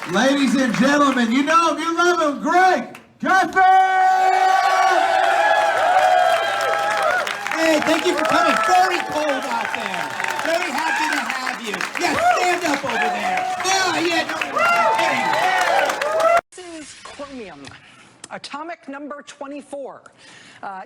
Ladies and gentlemen, you know him, you love him, Greg Gutfeld! Hey, thank you for coming. Very cold out there. Very happy to have you. Yeah, stand up over there. This is chromium, atomic number 24.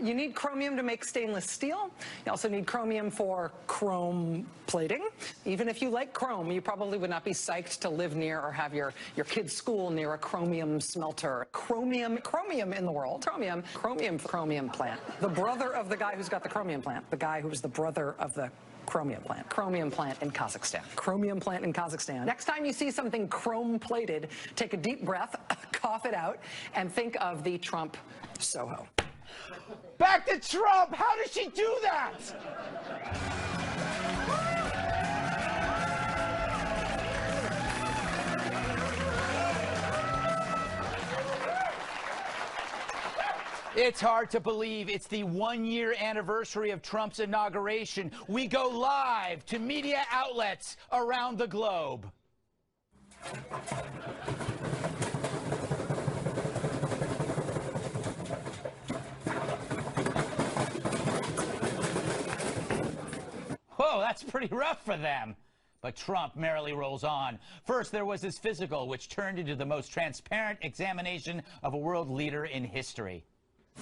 You need chromium to make stainless steel. You also need chromium for chrome plating. Even if you like chrome, you probably would not be psyched to live near or have your kid's school near a chromium smelter. Chromium in the world. Chromium plant. The brother of the guy who's got the chromium plant. The guy who was the brother of the chromium plant. Chromium plant in Kazakhstan. Chromium plant in Kazakhstan. Next time you see something chrome plated, take a deep breath, cough it out, and think of the Trump Soho. Back to Trump! How does she do that? It's hard to believe it's the one-year anniversary of Trump's inauguration. We go live to media outlets around the globe. Whoa, that's pretty rough for them. But Trump merrily rolls on. First, there was his physical, which turned into the most transparent examination of a world leader in history.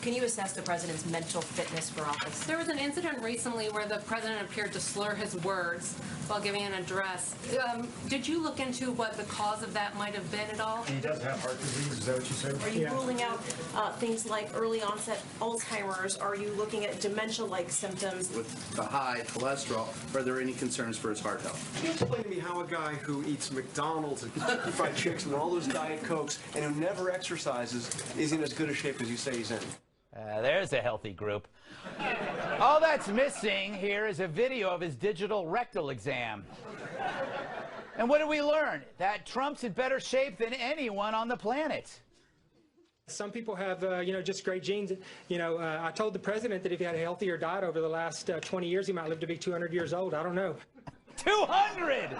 Can you assess the president's mental fitness for office? There was an incident recently where the president appeared to slur his words while giving an address. Did you look into what the cause of that might have been at all? He does have heart disease, is that what you said? Are you ruling out things like early onset Alzheimer's? Are you looking at dementia-like symptoms? With the high cholesterol, are there any concerns for his heart health? Can you explain to me how a guy who eats McDonald's and fried chicken and all those Diet Cokes and who never exercises is in as good a shape as you say he's in? There's a healthy group. All that's missing here is a video of his digital rectal exam. And what did we learn? That Trump's in better shape than anyone on the planet. Some people have, just great genes. I told the president that if he had a healthier diet over the last 20 years, he might live to be 200 years old. I don't know. 200!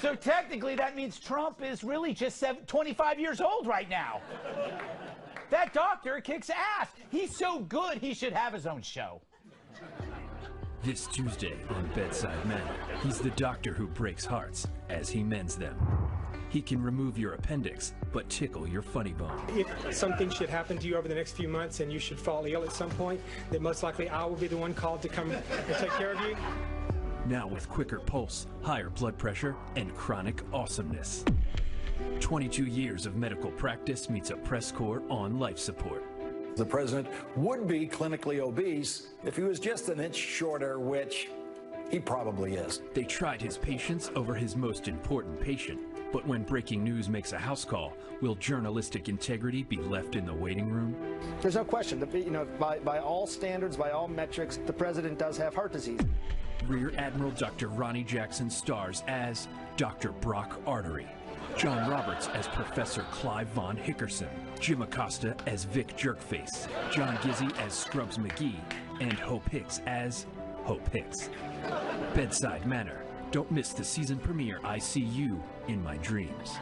So technically that means Trump is really just 25 years old right now. That doctor kicks ass. He's so good, he should have his own show. This Tuesday on Bedside Manner, he's the doctor who breaks hearts as he mends them. He can remove your appendix, but tickle your funny bone. If something should happen to you over the next few months and you should fall ill at some point, then most likely I will be the one called to come and take care of you. Now with quicker pulse, higher blood pressure, and chronic awesomeness. 22 years of medical practice meets a press corps on life support. The president would be clinically obese if he was just an inch shorter, which he probably is. They tried his patience over his most important patient. But when breaking news makes a house call, will journalistic integrity be left in the waiting room? There's no question that, by all standards, by all metrics, the president does have heart disease. Rear Admiral Dr. Ronnie Jackson stars as Dr. Brock Artery. John Roberts as Professor Clive Von Hickerson, Jim Acosta as Vic Jerkface, John Gizzi as Scrubs McGee, and Hope Hicks as Hope Hicks. Bedside Manner. Don't miss the season premiere, I See You in My Dreams.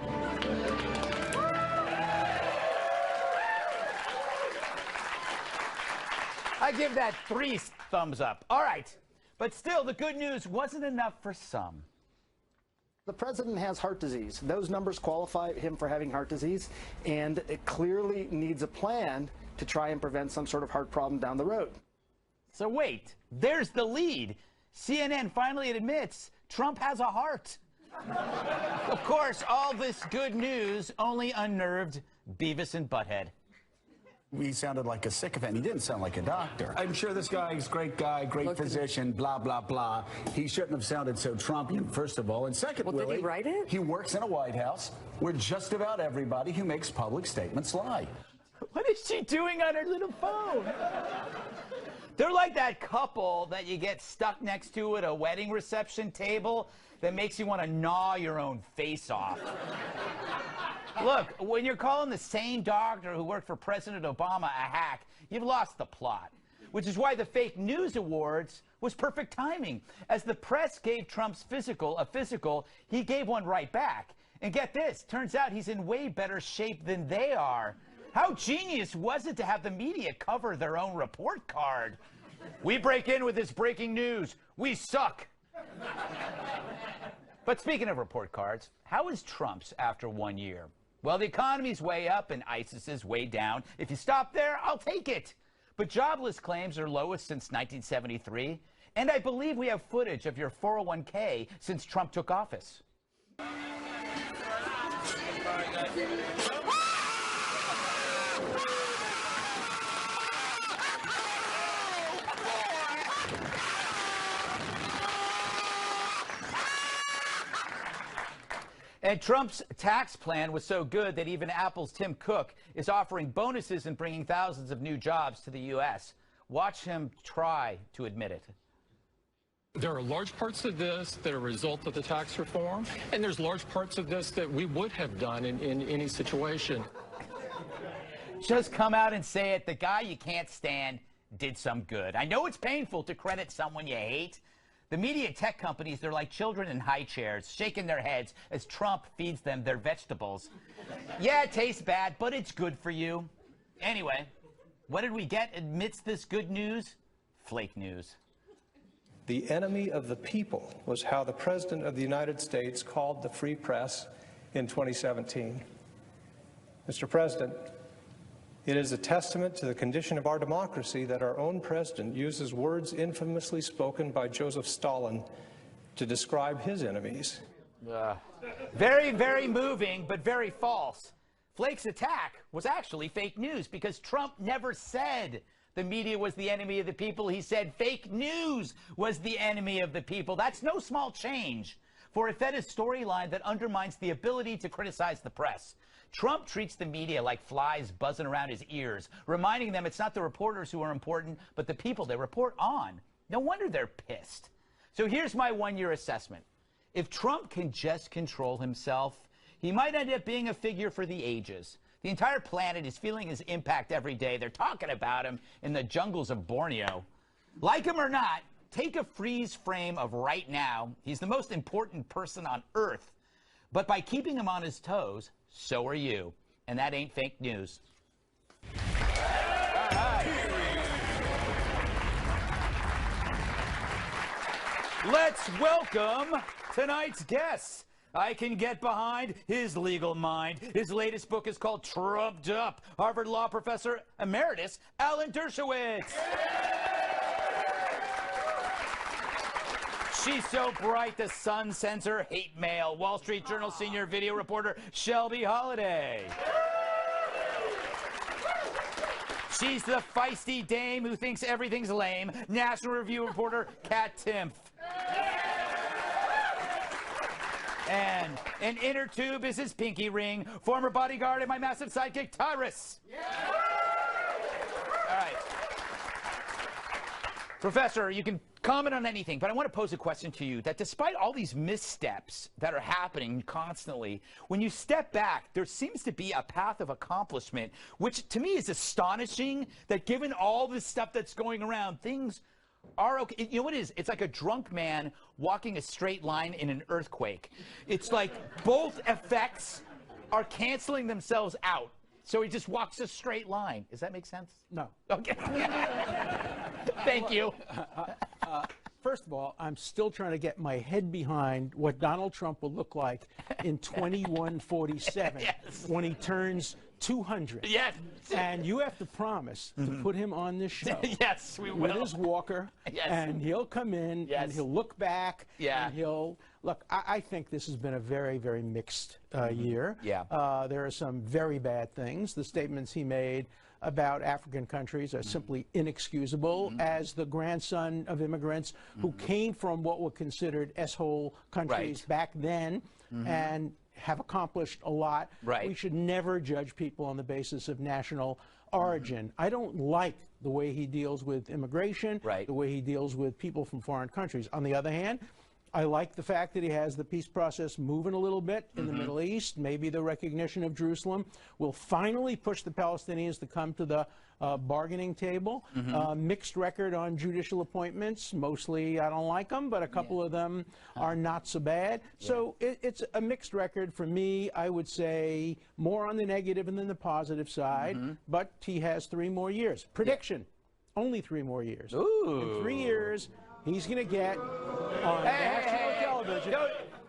I give that 3 thumbs up. All right. But still, the good news wasn't enough for some. The president has heart disease. Those numbers qualify him for having heart disease, and it clearly needs a plan to try and prevent some sort of heart problem down the road. So wait, there's the lead. CNN finally admits Trump has a heart. Of course, all this good news only unnerved Beavis and Butthead. He sounded like a sycophant. He didn't sound like a doctor. I'm sure this guy is a great guy, great physician, blah, blah, blah. He shouldn't have sounded so Trumpian, first of all. And second, Well, did he write it? He works in a White House where just about everybody who makes public statements lie. What is she doing on her little phone? They're like that couple that you get stuck next to at a wedding reception table that makes you want to gnaw your own face off. Look, when you're calling the same doctor who worked for President Obama a hack, you've lost the plot. Which is why the fake news awards was perfect timing. As the press gave Trump's physical a physical, he gave one right back. And get this, turns out he's in way better shape than they are. How genius was it to have the media cover their own report card? We break in with this breaking news. We suck. But speaking of report cards, how is Trump's after 1 year? Well, the economy's way up and ISIS is way down. If you stop there, I'll take it. But jobless claims are lowest since 1973. And I believe we have footage of your 401k since Trump took office. And Trump's tax plan was so good that even Apple's Tim Cook is offering bonuses and bringing thousands of new jobs to the U.S. Watch him try to admit it. There are large parts of this that are a result of the tax reform, and there's large parts of this that we would have done in any situation. Just come out and say it. The guy you can't stand did some good. I know it's painful to credit someone you hate. The media tech companies, they're like children in high chairs, shaking their heads as Trump feeds them their vegetables. Yeah, it tastes bad, but it's good for you. Anyway, what did we get amidst this good news? Flake news. The enemy of the people was how the President of the United States called the free press in 2017. Mr. President, it is a testament to the condition of our democracy that our own president uses words infamously spoken by Joseph Stalin to describe his enemies. Very, very moving, but very false. Flake's attack was actually fake news because Trump never said the media was the enemy of the people. He said fake news was the enemy of the people. That's no small change, for it fed a storyline that undermines the ability to criticize the press. Trump treats the media like flies buzzing around his ears, reminding them it's not the reporters who are important, but the people they report on. No wonder they're pissed. So here's my one-year assessment. If Trump can just control himself, he might end up being a figure for the ages. The entire planet is feeling his impact every day. They're talking about him in the jungles of Borneo. Like him or not, take a freeze frame of right now. He's the most important person on Earth. But by keeping him on his toes, so are you. And that ain't fake news. All right. Let's welcome tonight's guests. I can get behind his legal mind. His latest book is called Trumped Up. Harvard Law Professor Emeritus Alan Dershowitz. She's so bright the sun sends her hate mail. Wall Street Journal senior video reporter Shelby Holliday. She's the feisty dame who thinks everything's lame. National Review reporter Katherine Timpf. And an inner tube is his pinky ring. Former bodyguard and my massive sidekick, Tyrus. All right. Professor, you can comment on anything, but I want to pose a question to you that despite all these missteps that are happening constantly, when you step back, there seems to be a path of accomplishment, which to me is astonishing that given all this stuff that's going around, things are okay. You know what it is? It's like a drunk man walking a straight line in an earthquake. It's like both effects are canceling themselves out. So he just walks a straight line. Does that make sense? No. Okay. Thank you. First of all, I'm still trying to get my head behind what Donald Trump will look like in 2147 when he turns 200. Yes. And you have to promise to put him on this show. Yes, we will. With his walker. Yes. And he'll come in and he'll look back. Yeah. And he'll look. I think this has been a very, very mixed year. Yeah. There are some very bad things. The statements he made about African countries are simply inexcusable. As the grandson of immigrants who came from what were considered S-hole countries back then and have accomplished a lot, we should never judge people on the basis of national origin. I don't like the way he deals with immigration, the way he deals with people from foreign countries. On the other hand, I like the fact that he has the peace process moving a little bit in the Middle East. Maybe the recognition of Jerusalem will finally push the Palestinians to come to the bargaining table. Mixed record on judicial appointments. Mostly I don't like them, but a couple of them are not so bad. So it's a mixed record for me. I would say more on the negative than the positive side, but he has 3 more years. Prediction, only 3 more years. In 3 years, he's going to get on national television.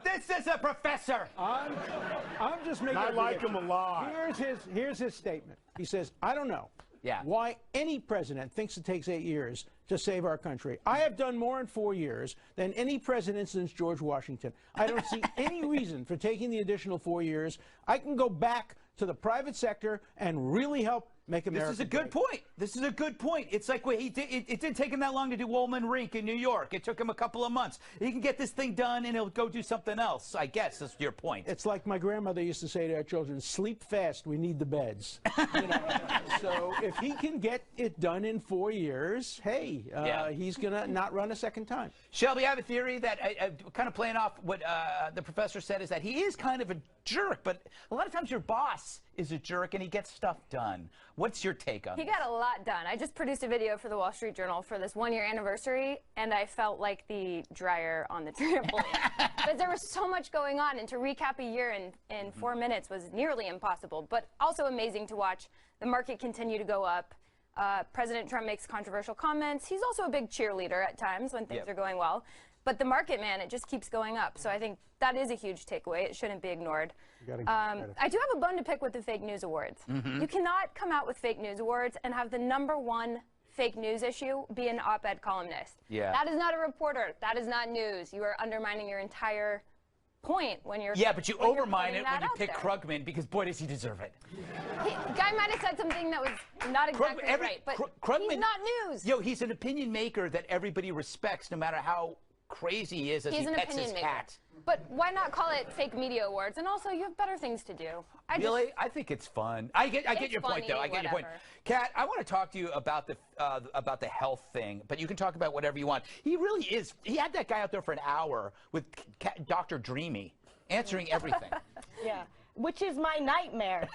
This is a professor. I'm just making. I like him a lot. Here's his statement. He says, "I don't know why any president thinks it takes 8 years to save our country. I have done more in 4 years than any president since George Washington. I don't see any reason for taking the additional 4 years. I can go back to the private sector and really help make America This is a good point. This is a good point. It's like what he did. It didn't take him that long to do Woolman Rink in New York. It took him a couple of months. He can get this thing done, and he'll go do something else. I guess that's your point. It's like my grandmother used to say to our children, sleep fast, we need the beds. So if he can get it done in 4 years, hey, he's going to not run a second time. Shelby, I have a theory that, kind of playing off what the professor said, is that he is kind of a jerk, but a lot of times your boss is a jerk and he gets stuff done. What's your take on He this? got a lot done. I just produced a video for the Wall Street Journal for this 1-year anniversary, and I felt like the dryer on the trampoline. Because there was so much going on, and to recap a year in 4 minutes was nearly impossible, but also amazing to watch the market continue to go up. President Trump makes controversial comments. He's also a big cheerleader at times when things are going well. But the market, man, it just keeps going up. So I think that is a huge takeaway. It shouldn't be ignored. I do have a bone to pick with the fake news awards. You cannot come out with fake news awards and have the #1 fake news issue be an op-ed columnist. That is not a reporter. That is not news. You are undermining your entire point when you're but you overmine it when you pick Krugman, because boy does he deserve it. Guy might have said something that was not exactly right, but Krugman, he's not news. He's an opinion maker that everybody respects, no matter how crazy he is as he pets his cat. But why not call it fake media awards? And also, you have better things to do. I think it's fun. I get your point, though. I get your point. Kat, I want to talk to you about the health thing, but you can talk about whatever you want. He really is. He had that guy out there for an hour with Dr. Dreamy answering everything. Which is my nightmare.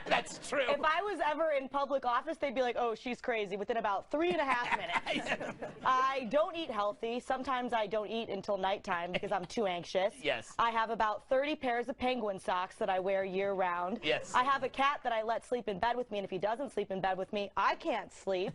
That's true. If I was ever in public office, they'd be like, oh, she's crazy, within about 3.5 minutes. I don't eat healthy. Sometimes I don't eat until nighttime because I'm too anxious. I have about 30 pairs of penguin socks that I wear year-round. I have a cat that I let sleep in bed with me, and if he doesn't sleep in bed with me, I can't sleep.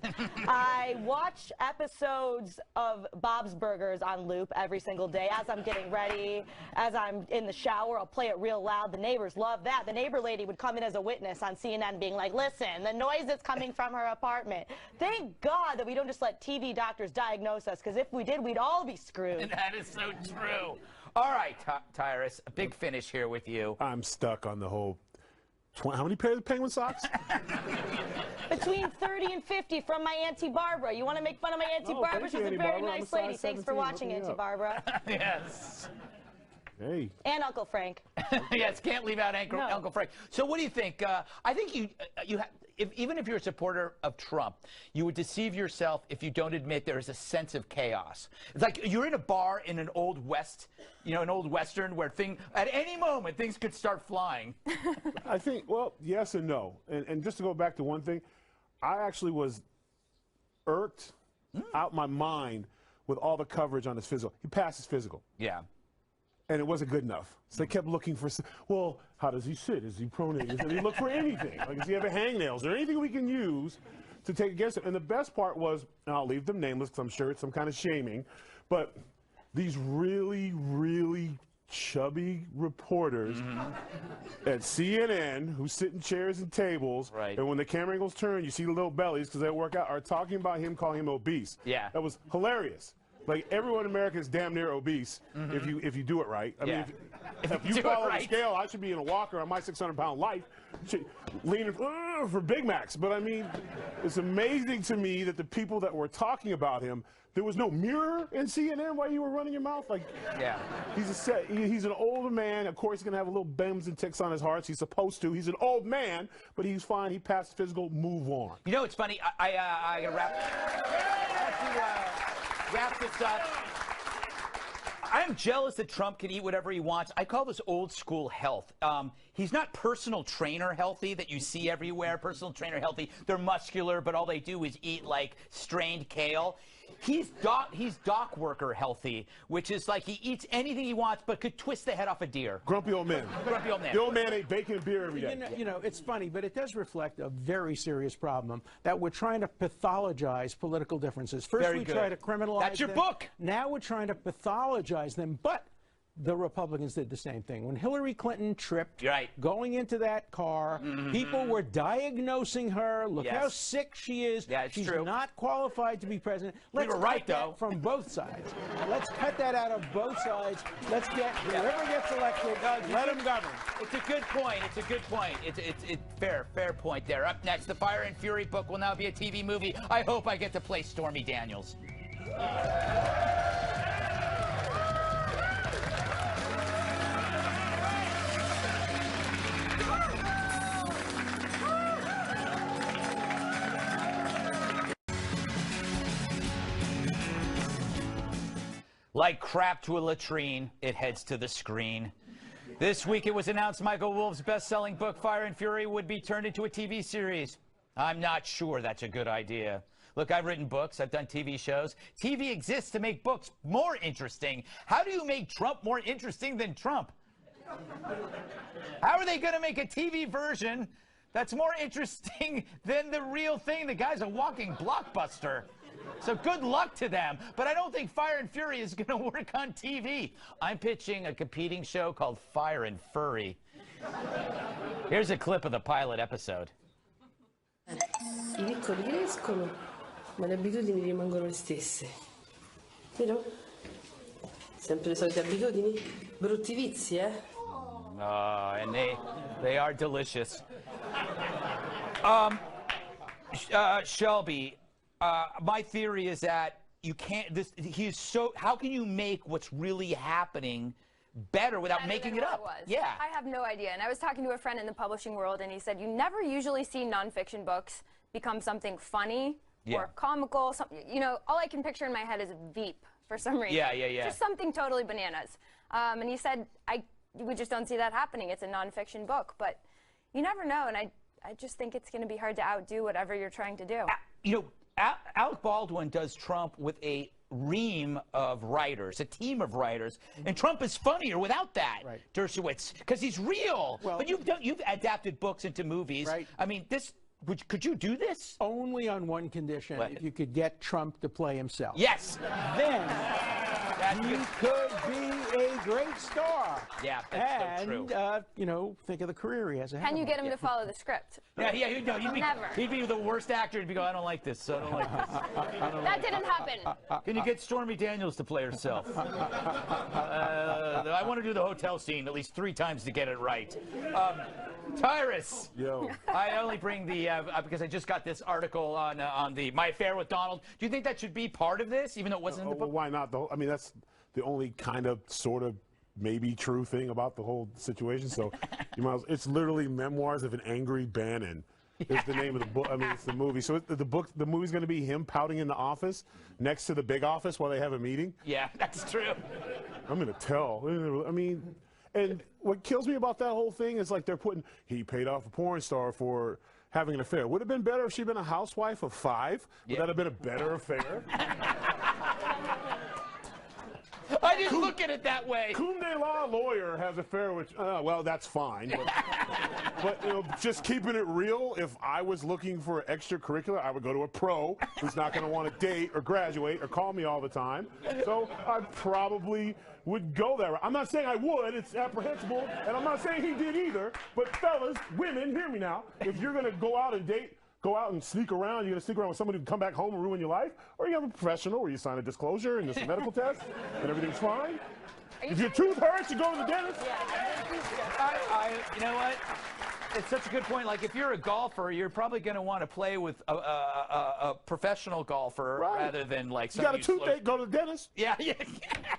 I watch episodes of Bob's Burgers on loop every single day as I'm getting ready, as I'm in the shower. I'll play it real loud. The neighbors love that. The neighbor lady would come in as a witness on CNN being like, listen, the noise that's coming from her apartment. Thank God that we don't just let TV doctors diagnose us, because if we did, we'd all be screwed. That is so true. All right, Tyrus, a big finish here with you. I'm stuck on the whole... How many pairs of penguin socks? Between 30 and 50 from my Auntie Barbara. You want to make fun of my Auntie Barbara? She's a very nice lady. Thanks for watching, Auntie Barbara. Yes. Hey. And Uncle Frank. Yes, can't leave out Uncle Frank. So what do you think? I think even if you're a supporter of Trump, you would deceive yourself if you don't admit there is a sense of chaos. It's like you're in a bar in an old West, an old Western where at any moment things could start flying. I think, well, yes and no. And just to go back to one thing, I actually was irked out my mind with all the coverage on his physical. He passed his physical. And it wasn't good enough. So they kept looking for, well, how does he sit? Is he pronated? Does he look for anything? Like, does he have a hangnails? Is there anything we can use to take against him? And the best part was, and I'll leave them nameless because I'm sure it's some kind of shaming, but these really, really chubby reporters at CNN who sit in chairs and tables, and when the camera angles turn, you see the little bellies because they work out, are talking about him, calling him obese. That was hilarious. Like, everyone in America is damn near obese if you do it right. I mean, if you follow the scale, I should be in a walker on my 600-pound life, leaning for Big Macs. But I mean, it's amazing to me that the people that were talking about him, there was no mirror in CNN while you were running your mouth. Like, he's an older man. Of course, he's gonna have a little bends and ticks on his heart. He's supposed to. He's an old man, but he's fine. He passed physical. Move on. You know, it's funny. I gotta wrap this up. I'm jealous that Trump can eat whatever he wants. I call this old school health. He's not personal trainer healthy that you see everywhere. Personal trainer healthy. They're muscular, but all they do is eat like strained kale. He's dock worker healthy, which is like he eats anything he wants, but could twist the head off a deer. Grumpy old man. Grumpy old man. The old man ate bacon and beer every day. You know, it's funny, but it does reflect a very serious problem that we're trying to pathologize political differences. First, we try to criminalize That's your them. book. Now we're trying to pathologize them, but the Republicans did the same thing. When Hillary Clinton tripped, going into that car, people were diagnosing her. Look how sick she is. Yeah, it's She's true. not qualified to be president. We were right, though. From both sides. Let's cut that out of both sides. Let's get whoever gets elected, let them govern. It's a good point. It's a good point. It's fair point there. Up next, the Fire and Fury book will now be a TV movie. I hope I get to play Stormy Daniels. Like crap to a latrine, it heads to the screen. This week it was announced Michael Wolff's best-selling book, Fire and Fury, would be turned into a TV series. I'm not sure that's a good idea. Look, I've written books, I've done TV shows. TV exists to make books more interesting. How do you make Trump more interesting than Trump? How are they going to make a TV version that's more interesting than the real thing? The guy's a walking blockbuster. So good luck to them. But I don't think Fire and Fury is going to work on TV. I'm pitching a competing show called Fire and Furry. Here's a clip of the pilot episode. I piccoli crescono, ma le abitudini rimangono le stesse. Vero? Sempre le solite abitudini? Brutti vizi, eh? And they are delicious. Shelby, my theory is that you can't. How can you make what's really happening better without making it up? Yeah. I have no idea. And I was talking to a friend in the publishing world, and he said you never usually see nonfiction books become something funny or comical. You know, all I can picture in my head is Veep for some reason. Yeah. Just something totally bananas. And he said we just don't see that happening. It's a nonfiction book, but you never know. And I just think it's going to be hard to outdo whatever you're trying to do. You know, Alec Baldwin does Trump with a ream of writers, a team of writers, and Trump is funnier without that, Dershowitz, because he's real. Well, but you've adapted books into movies. I mean, could you do this? Only on one condition: if you could get Trump to play himself. Yes. Then he could be a great star. Yeah, that's so true. And you know, think of the career he has ahead. Can you get him to follow the script? He'd be the worst actor. He'd be going, I don't like this. I don't like this. That didn't happen. Can you get Stormy Daniels to play herself? I want to do the hotel scene at least 3 times to get it right. Tyrus. Yo. I only bring the because I just got this article on My Affair with Donald. Do you think that should be part of this, even though it wasn't in the book? Well, why not? I mean, that's the only kind of sort of maybe true thing about the whole situation. So you might it's literally Memoirs of an Angry Bannon. Is the name of the book. I mean, it's the movie. So the movie's going to be him pouting in the office next to the big office while they have a meeting. Yeah, that's true. I'm going to tell. I mean, and what kills me about that whole thing is like they're putting, he paid off a porn star for having an affair. Would it have been better if she'd been a housewife of 5? Would that have been a better affair? I didn't look at it that way. Cum de la lawyer has an affair with, well, that's fine. But you know, just keeping it real, if I was looking for extracurricular, I would go to a pro who's not going to want to date or graduate or call me all the time. So I probably would go that route. I'm not saying I would. It's apprehensible. And I'm not saying he did either. But fellas, women, hear me now. If you're going to go out and date, go out and sneak around, you're going to sneak around with somebody who can come back home and ruin your life? Or you have a professional where you sign a disclosure and there's a medical test and everything's fine? If your tooth hurts, you go to the dentist? You know what? It's such a good point. Like, if you're a golfer, you're probably going to want to play with a professional golfer rather than, like, you got a toothache, go to the dentist. Yeah.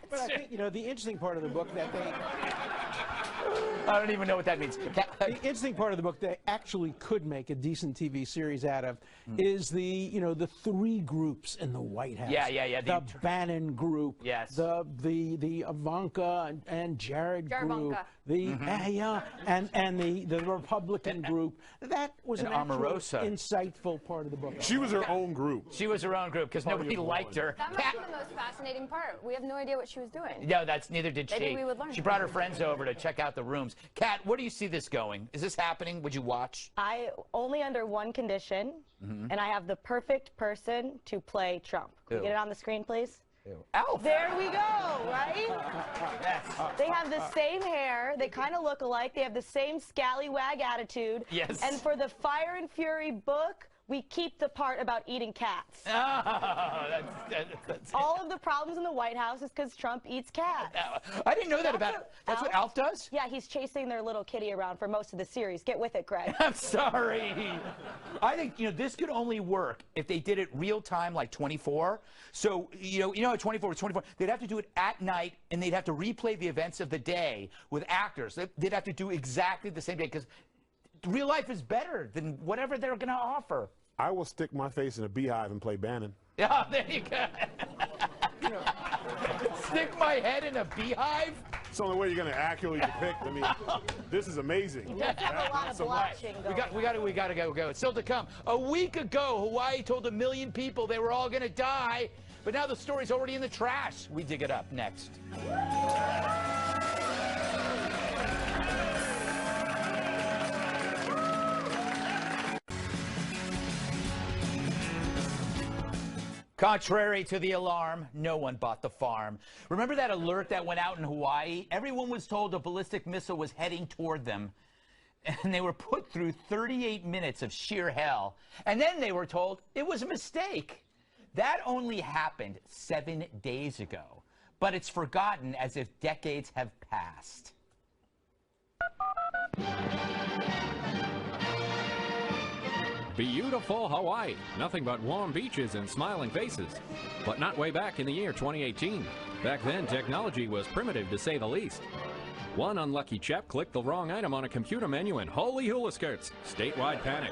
But I think, you know, the interesting part of the book that they... I don't even know what that means. The interesting part of the book they actually could make a decent TV series out of is the the three groups in the White House. Yeah. The Bannon group. Yes. The Ivanka and Jared group. The and the Republican group. That was an actual insightful part of the book. She was her own group. She was her own group because nobody liked her. That might be the most fascinating part. We have no idea what she was doing. No, neither did she. Maybe we would learn. She brought her friends over to check out the rooms. Kat, where do you see this going? Is this happening? Would you watch? I only under one condition, and I have the perfect person to play Trump. Can you get it on the screen, please? Alf. There we go, right? They have the same hair. They kind of look alike. They have the same scallywag attitude. Yes. And for the Fire and Fury book, we keep the part about eating cats. Oh, that's all of the problems in the White House is because Trump eats cats. I didn't know that about it. That's what Alf does? Yeah, he's chasing their little kitty around for most of the series. Get with it, Greg. I'm sorry. I think, this could only work if they did it real time like 24. So, you know how 24 was 24? They'd have to do it at night, and they'd have to replay the events of the day with actors. They'd have to do exactly the same day, because real life is better than whatever they're going to offer. I will stick my face in a beehive and play Bannon. Yeah, there you go. Stick my head in a beehive? It's the only way you're going to accurately depict. I mean, this is amazing. That's a lot of blushing going We got to go. It's still to come. A week ago, Hawaii told 1 million people they were all going to die, but now the story's already in the trash. We dig it up next. Contrary to the alarm, no one bought the farm. Remember that alert that went out in Hawaii? Everyone was told a ballistic missile was heading toward them. And they were put through 38 minutes of sheer hell. And then they were told it was a mistake. That only happened 7 days ago. But it's forgotten as if decades have passed. Beautiful Hawaii. Nothing but warm beaches and smiling faces. But not way back in the year 2018. Back then, technology was primitive to say the least. One unlucky chap clicked the wrong item on a computer menu and holy hula skirts, statewide panic.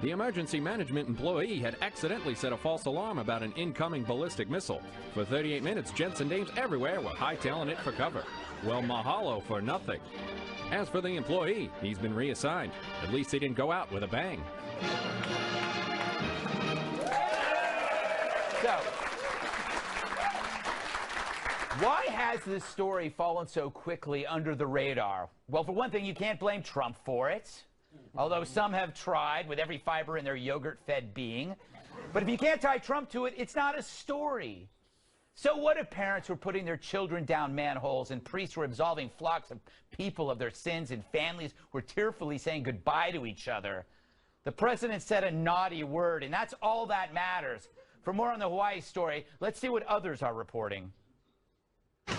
The emergency management employee had accidentally set a false alarm about an incoming ballistic missile. For 38 minutes, gents and dames everywhere were hightailing it for cover. Well, mahalo for nothing. As for the employee, he's been reassigned. At least he didn't go out with a bang. So, why has this story fallen so quickly under the radar? Well, for one thing, you can't blame Trump for it, although some have tried with every fiber in their yogurt-fed being. But if you can't tie Trump to it, it's not a story. So what if parents were putting their children down manholes and priests were absolving flocks of people of their sins and families were tearfully saying goodbye to each other? The president said a naughty word, and that's all that matters. For more on the Hawaii story, let's see what others are reporting. Where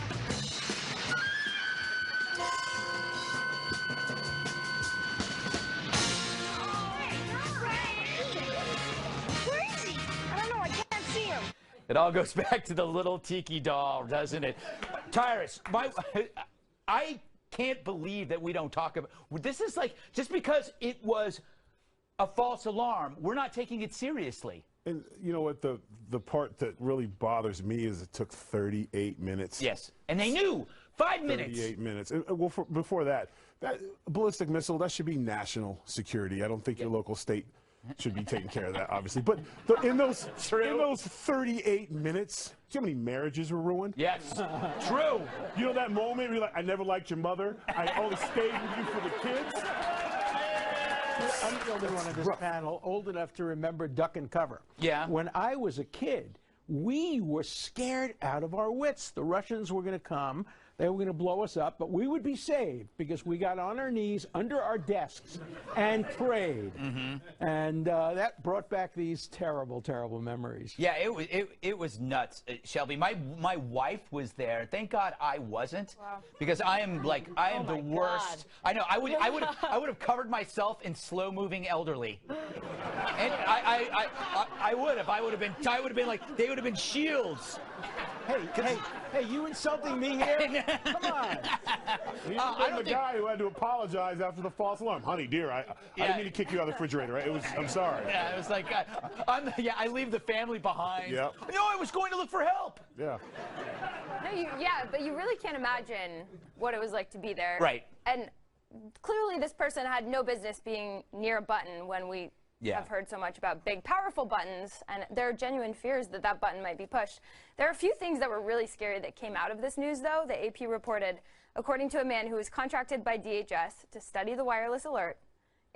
is he? I don't know. I can't see him. It all goes back to the little tiki doll, doesn't it? Tyrus, I can't believe that we don't talk about this. Is like, just because it was a false alarm, we're not taking it seriously. And you know what, the part that really bothers me is it took 38 minutes. Yes, and they knew 5 minutes. 38 minutes. Well, before that ballistic missile, that should be national security. I don't think your local state should be taking care of that, obviously. But in those 38 minutes, see how many marriages were ruined? Yes, true. You know that moment where you're like, I never liked your mother. I only stayed with you for the kids. I'm the only one on this panel old enough to remember duck and cover. Yeah. When I was a kid, we were scared out of our wits. The Russians were going to come. They were going to blow us up, but we would be saved because we got on our knees under our desks and prayed. And that brought back these terrible, terrible memories. Yeah, it was nuts, Shelby. My wife was there. Thank God I wasn't, because I am the worst. I know. I would have covered myself in slow-moving elderly, and I would have been like, they would have been shields. Hey, you insulting me here? Come on. He's the guy who had to apologize after the false alarm. Honey, dear, I didn't mean to kick you out of the refrigerator. Right? I'm sorry. Yeah, it was like, I leave the family behind. Yep. No, I was going to look for help. Yeah. No, but you really can't imagine what it was like to be there. Right. And clearly this person had no business being near a button when we have heard so much about big, powerful buttons, and there are genuine fears that that button might be pushed. There are a few things that were really scary that came out of this news, though. The AP reported, according to a man who was contracted by DHS to study the wireless alert,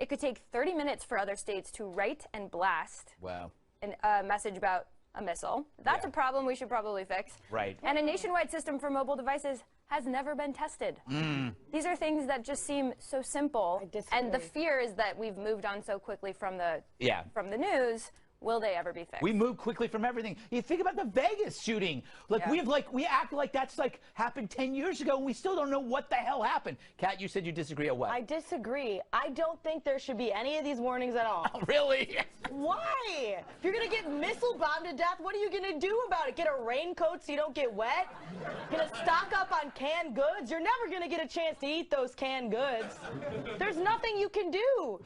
it could take 30 minutes for other states to write and blast a message about a missile. That's a problem we should probably fix. Right. And a nationwide system for mobile devices has never been tested. These are things that just seem so simple. And the fear is that we've moved on so quickly from the news. Will they ever be fixed? We move quickly from everything. You think about the Vegas shooting. Like we act like that's happened 10 years ago, and we still don't know what the hell happened. Kat, you said you disagree or what? I disagree. I don't think there should be any of these warnings at all. Oh, really? Why? If you're gonna get missile bombed to death, what are you gonna do about it? Get a raincoat so you don't get wet? Gonna stock up on canned goods? You're never gonna get a chance to eat those canned goods. There's nothing you can do.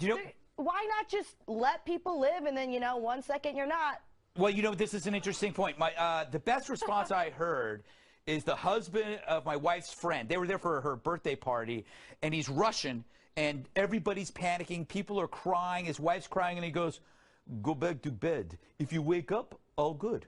Why not just let people live, and then, 1 second you're not? Well, this is an interesting point. The best response I heard is the husband of my wife's friend. They were there for her birthday party, and he's Russian, and everybody's panicking. People are crying. His wife's crying, and he goes, "Go back to bed. If you wake up, all good."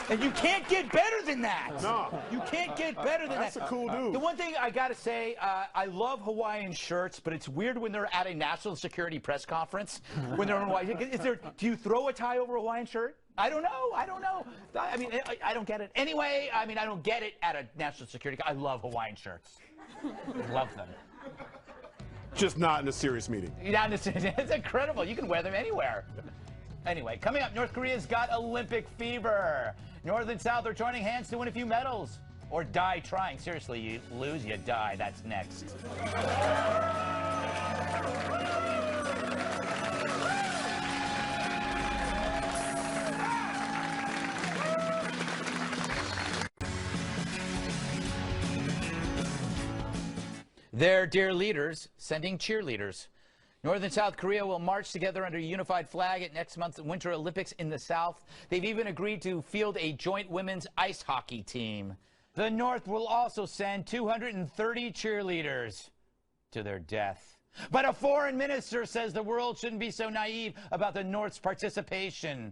And you can't get better than that. No. You can't get better than that. That's a cool dude. The one thing I got to say, I love Hawaiian shirts, but it's weird when they're at a national security press conference when they're in Hawaii. Do you throw a tie over a Hawaiian shirt? I don't know. I mean, I don't get it. Anyway, I don't get it at a national security. I love Hawaiian shirts. Love them. Just not in a serious meeting. It's incredible. You can wear them anywhere. Anyway, coming up, North Korea's got Olympic fever. North and South are joining hands to win a few medals. Or die trying. Seriously, you lose, you die. That's next. Their dear leaders sending cheerleaders. North and South Korea will march together under a unified flag at next month's Winter Olympics in the South. They've even agreed to field a joint women's ice hockey team. The North will also send 230 cheerleaders to their death. But a foreign minister says the world shouldn't be so naive about the North's participation.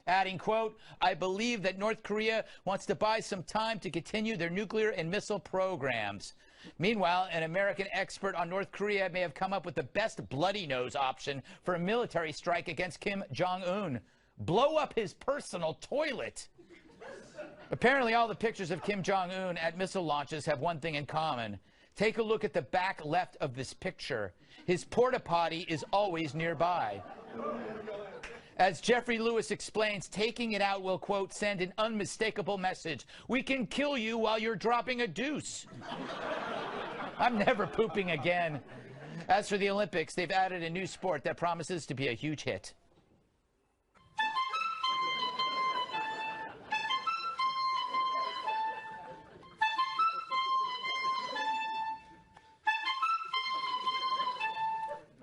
Adding, quote, "I believe that North Korea wants to buy some time to continue their nuclear and missile programs." Meanwhile, an American expert on North Korea may have come up with the best bloody nose option for a military strike against Kim Jong-un. Blow up his personal toilet. Apparently, all the pictures of Kim Jong-un at missile launches have one thing in common. Take a look at the back left of this picture. His porta potty is always nearby. As Jeffrey Lewis explains, taking it out will, quote, "send an unmistakable message. We can kill you while you're dropping a deuce." I'm never pooping again. As for the Olympics, they've added a new sport that promises to be a huge hit.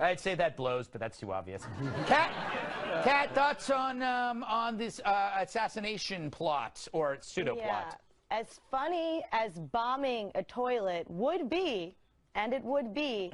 I'd say that blows, but that's too obvious. Kat, thoughts on this assassination plot or pseudo plot? As funny as bombing a toilet would be, and it would be,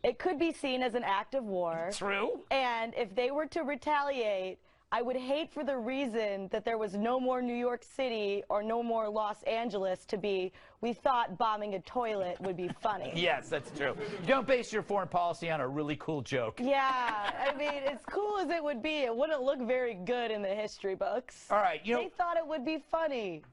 it could be seen as an act of war. True. And if they were to retaliate, I would hate for the reason that there was no more New York City or no more Los Angeles to be, we thought bombing a toilet would be funny. Yes, that's true. You don't base your foreign policy on a really cool joke. Yeah, I mean, as cool as it would be, it wouldn't look very good in the history books. All right, they thought it would be funny.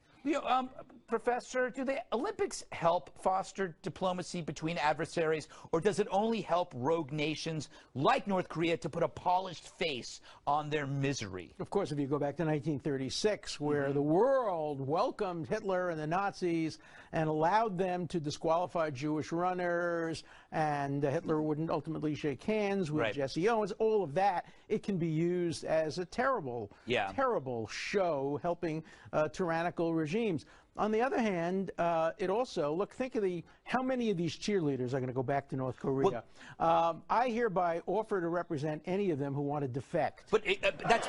Professor, do the Olympics help foster diplomacy between adversaries, or does it only help rogue nations like North Korea to put a polished face on their misery? Of course, if you go back to 1936, where the world welcomed Hitler and the Nazis and allowed them to disqualify Jewish runners, and Hitler wouldn't ultimately shake hands with Jesse Owens, all of that, it can be used as a terrible, terrible show helping tyrannical regimes. On the other hand, it also, look, think of how many of these cheerleaders are going to go back to North Korea. I hereby offer to represent any of them who want to defect. But that's,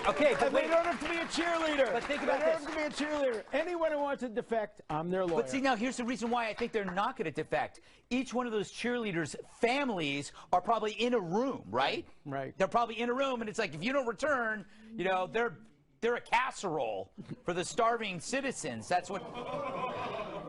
okay, but they don't have to be a cheerleader. But think about this. They don't have to be a cheerleader. Anyone who wants to defect, I'm their lawyer. But see, now here's the reason why I think they're not going to defect. Each one of those cheerleaders' families are probably in a room, right? Right. They're probably in a room, and it's like, if you don't return, you know, they're a casserole for the starving citizens. That's what,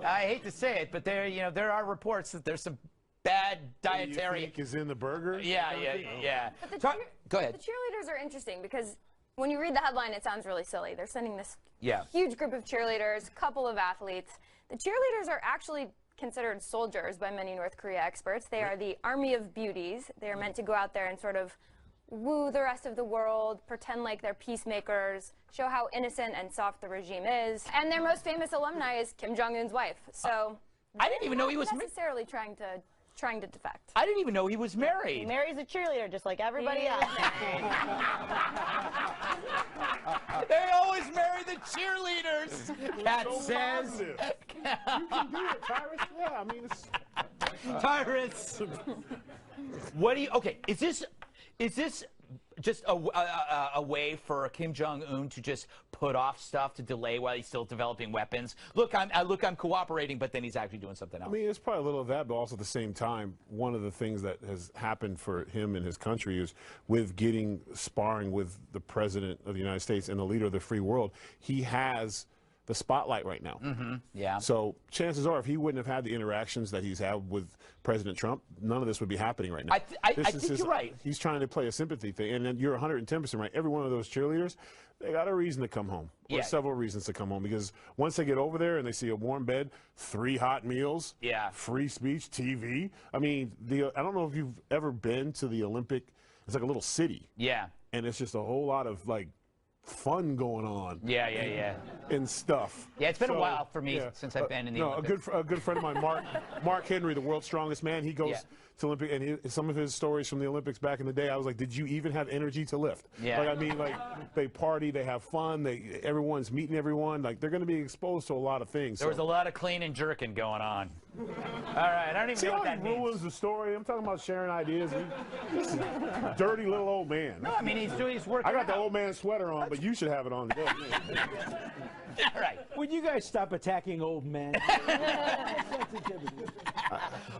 I hate to say it, but there are reports that there's some bad dietary. You think is in the burger? Yeah. But Go ahead. The cheerleaders are interesting because when you read the headline, it sounds really silly. They're sending this huge group of cheerleaders, couple of athletes. The cheerleaders are actually considered soldiers by many North Korea experts. They are the army of beauties. They are meant to go out there and sort of woo the rest of the world, pretend like they're peacemakers, show how innocent and soft the regime is. And their most famous alumni is Kim Jong-un's wife. So I didn't even know he was necessarily trying to defect. I didn't even know he was married. He marries a cheerleader just like everybody else. They always marry the cheerleaders. Kat says. You can do it, Tyrus. Yeah, I mean, it's... Tyrus. What do you? Okay, is this just a way for Kim Jong-un to just put off stuff to delay while he's still developing weapons? Look, I'm cooperating, but then he's actually doing something else. I mean, it's probably a little of that, but also at the same time, one of the things that has happened for him and his country is with getting sparring with the president of the United States and the leader of the free world, he has the spotlight right now. Yeah. So chances are, if he wouldn't have had the interactions that he's had with President Trump, none of this would be happening right now. I think you're right. He's trying to play a sympathy thing, and then you're 110% right. Every one of those cheerleaders, they got a reason to come home, or several reasons to come home, because once they get over there and they see a warm bed, 3 hot meals, free speech, TV. I mean, I don't know if you've ever been to the Olympic. It's like a little city. Yeah. And it's just a whole lot of like fun going on. Yeah. And stuff. Yeah, it's been a while for me since I've been in the Olympics. A good friend of mine, Mark Henry, the world's strongest man, he goes to Olympic, and some of his stories from the Olympics back in the day, I was like, did you even have energy to lift? Yeah. Like, I mean, like, they party, they have fun, everyone's meeting everyone, like, they're going to be exposed to a lot of things. There was a lot of clean and jerking going on. All right, I don't even know what that means. Ruins the story. I'm talking about sharing ideas. This is a dirty little old man. No, I mean, he's doing his work. I got the old man sweater on, but you should have it on today. All right. Would you guys stop attacking old men?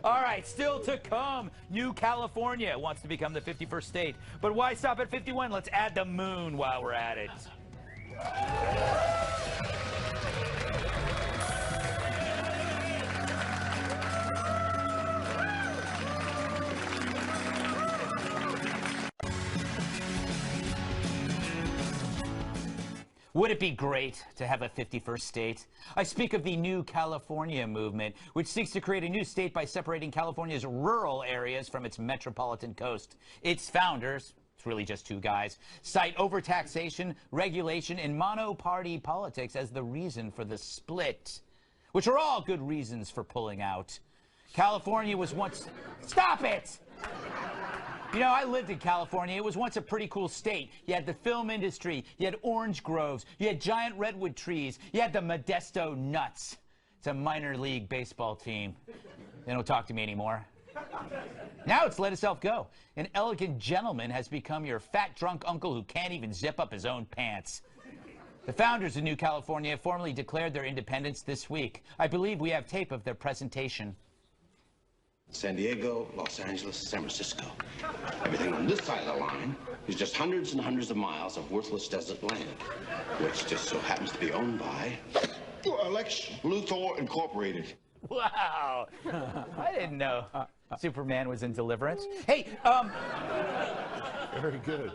All right, still to come. New California wants to become the 51st state. But why stop at 51? Let's add the moon while we're at it. Would it be great to have a 51st state? I speak of the New California movement, which seeks to create a new state by separating California's rural areas from its metropolitan coast. Its founders, it's really just 2 guys, cite overtaxation, regulation, and mono-party politics as the reason for the split, which are all good reasons for pulling out. California was once... Stop it! You know, I lived in California. It was once a pretty cool state. You had the film industry. You had orange groves. You had giant redwood trees. You had the Modesto Nuts. It's a minor league baseball team. They don't talk to me anymore. Now it's let itself go. An elegant gentleman has become your fat, drunk uncle who can't even zip up his own pants. The founders of New California formally declared their independence this week. I believe we have tape of their presentation. San Diego, Los Angeles, San Francisco. Everything on this side of the line is just hundreds and hundreds of miles of worthless desert land, which just so happens to be owned by Lex Luthor Incorporated. Wow. I didn't know Superman was in Deliverance. Hey, Very good.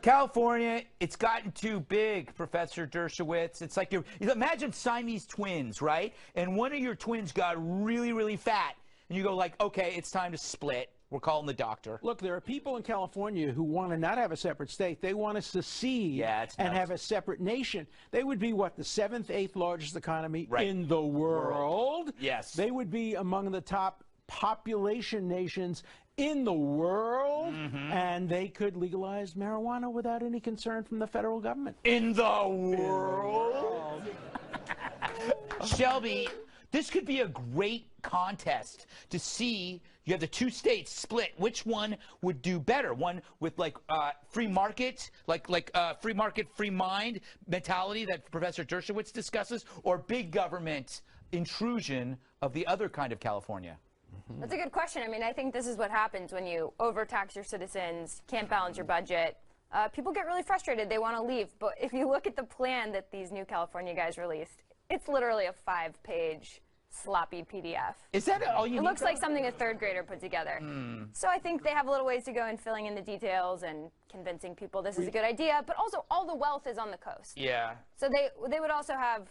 California, it's gotten too big, Professor Dershowitz. It's like you imagine Siamese twins, right? And one of your twins got really, really fat. And you go like, okay, it's time to split. We're calling the doctor. Look, there are people in California who want to not have a separate state. They want to secede and have a separate nation. They would be, what, the 7th, 8th largest economy in the world? Yes. They would be among the top population nations in the world, and they could legalize marijuana without any concern from the federal government. In the world? Shelby, this could be a great contest to see. You have the two states split. Which one would do better? One with like free market, free market, free mind mentality that Professor Dershowitz discusses, or big government intrusion of the other kind of California? That's a good question. I mean, I think this is what happens when you overtax your citizens, can't balance your budget. People get really frustrated. They want to leave. But if you look at the plan that these new California guys released, it's literally a 5-page sloppy PDF. Is that all you need? It looks like something a third grader put together. So I think they have a little ways to go in filling in the details and convincing people this is a good idea. But also, all the wealth is on the coast. Yeah. So they would also have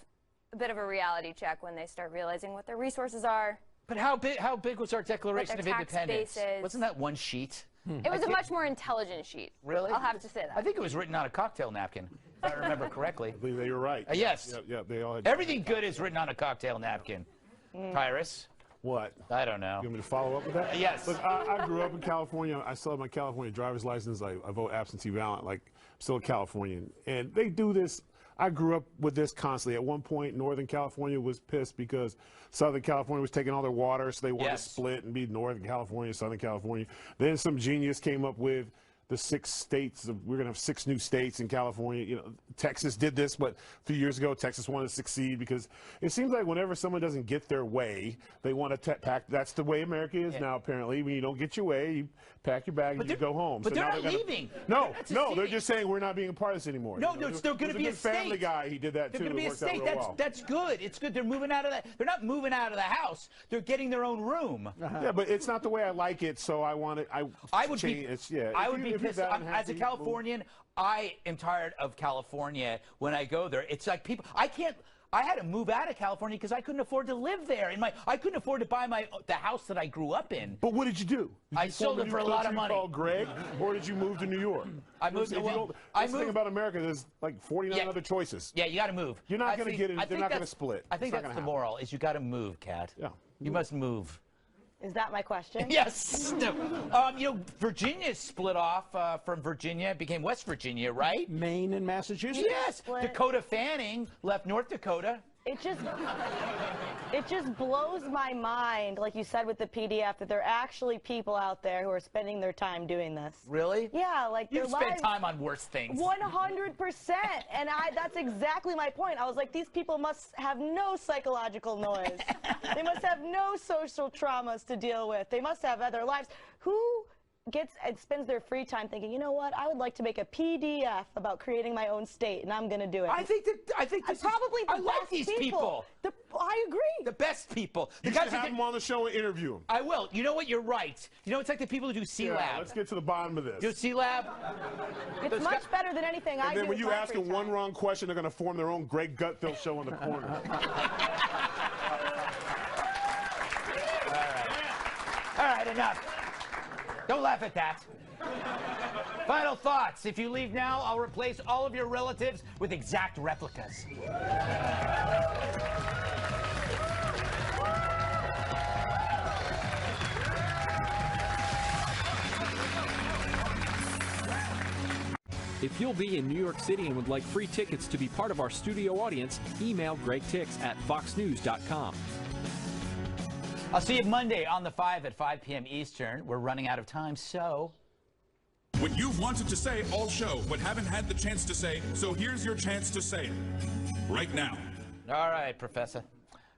a bit of a reality check when they start realizing what their resources are. But how big was our Declaration of Independence? Bases. Wasn't that one sheet? It was a much more intelligent sheet. Really? I'll have to say that. I think it was written on a cocktail napkin, if I remember correctly. I believe they were right. Yes. Yeah, they all had. Everything good is written on a cocktail napkin. Tyrus? What? I don't know. You want me to follow up with that? Yes. Look, I grew up in California. I still have my California driver's license. I vote absentee ballot. Like, I'm still a Californian. And they do this. I grew up with this constantly. At one point, Northern California was pissed because Southern California was taking all their water, so they wanted to split and be Northern California, Southern California. Then some genius came up with the 6 states. We're going to have 6 new states in California. You know, Texas did this, but a few years ago, Texas wanted to succeed because it seems like whenever someone doesn't get their way, they want to pack. That's the way America is now, apparently. When you don't get your way, you pack your bag and you go home. But so they're now not leaving. No, they're just saying we're not being a part of this anymore. No, there's still going to be a state. Family Guy, he did that too. They're going to be a state. Well. That's good. It's good. They're moving out of that. They're not moving out of the house. They're getting their own room. Yeah, but it's not the way I like it, so I want it. I would be pissed. As a Californian, I am tired of California when I go there. It's like people, I had to move out of California because I couldn't afford to live there. I couldn't afford to buy the house that I grew up in. But what did you do? I sold it for a lot of money. Called Greg, or did you move to New York? I moved. That's the thing about America. There's like 49 other choices. Yeah, you got to move. You're not going to get it. They're not going to split. I think that's the moral. Is you got to move, Kat. Yeah. You must move. Is that my question? Yes. You know, Virginia split off from Virginia, became West Virginia, right? Maine and Massachusetts? Yes. Dakota Fanning left North Dakota. It just blows my mind, like you said with the PDF, that there are actually people out there who are spending their time doing this. Really? Yeah, like You've spent time on worse things. 100%. And that's exactly my point. I was like, these people must have no psychological noise. They must have no social traumas to deal with. They must have other lives. Who gets and spends their free time thinking, you know what, I would like to make a PDF about creating my own state, and I'm going to do it. I think probably the I like these people. I agree. The best people. You should have them on the show and interview them. I will. You know what? You're right. You know, it's like the people who do C-Lab. Let's get to the bottom of this. Do C-Lab? It's much better than anything I do. And then when you ask them one wrong question, they're going to form their own Greg Gutfeld Show in the corner. All right, enough. Don't laugh at that. Final thoughts. If you leave now, I'll replace all of your relatives with exact replicas. If you'll be in New York City and would like free tickets to be part of our studio audience, email Greg Tix at foxnews.com. I'll see you Monday on the 5 at 5 p.m. Eastern. We're running out of time, so... What you've wanted to say all show, but haven't had the chance to say, so here's your chance to say it. Right now. All right, Professor.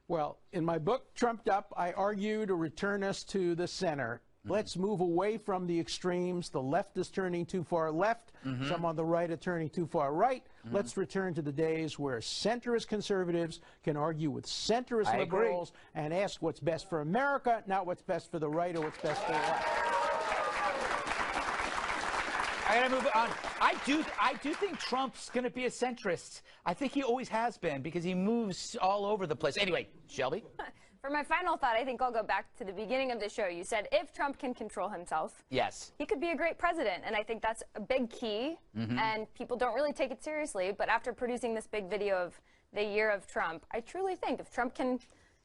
Well, in my book, Trumped Up, I argue to return us to the center. Let's move away from the extremes. The left is turning too far left. Some on the right are turning too far right. Let's return to the days where centrist conservatives can argue with centrist liberals and ask what's best for America, not what's best for the right or what's best for the left. I gotta move on. I do think Trump's gonna be a centrist. I think he always has been because he moves all over the place. Anyway, Shelby? For my final thought, I think I'll go back to the beginning of the show. You said if Trump can control himself, yes, he could be a great president. And I think that's a big key. And people don't really take it seriously. But after producing this big video of the year of Trump, I truly think if Trump can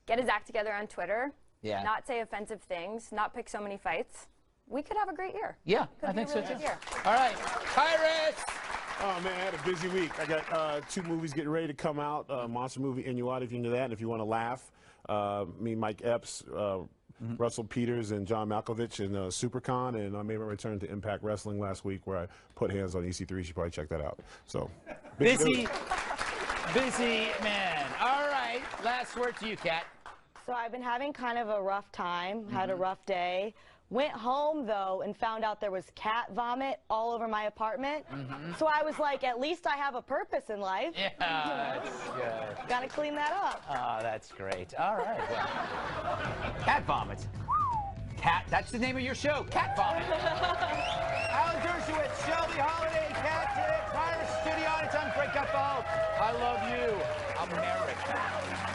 get his act together on Twitter, not say offensive things, not pick so many fights, we could have a great year. Yeah, I think so, too. All right, Tyrus! Oh, man, I had a busy week. I got 2 movies getting ready to come out. Monster movie, Inuit, if you know that. And if you want to laugh, me, Mike Epps, Russell Peters, and John Malkovich in SuperCon. And I made my return to Impact Wrestling last week where I put hands on EC3. You should probably check that out. So, busy man. All right, last word to you, Kat. So I've been having kind of a rough time, had a rough day. Went home, though, and found out there was cat vomit all over my apartment. So I was like, at least I have a purpose in life. Yeah, that's good. Gotta clean that up. Oh, that's great. All right. Well, cat vomit. Cat, that's the name of your show, Cat Vomit. Alan Dershowitz, Shelby, Holliday, Kat Timpf, Tyrus, studio audience. I'm Greg Gutfeld. I love you, America.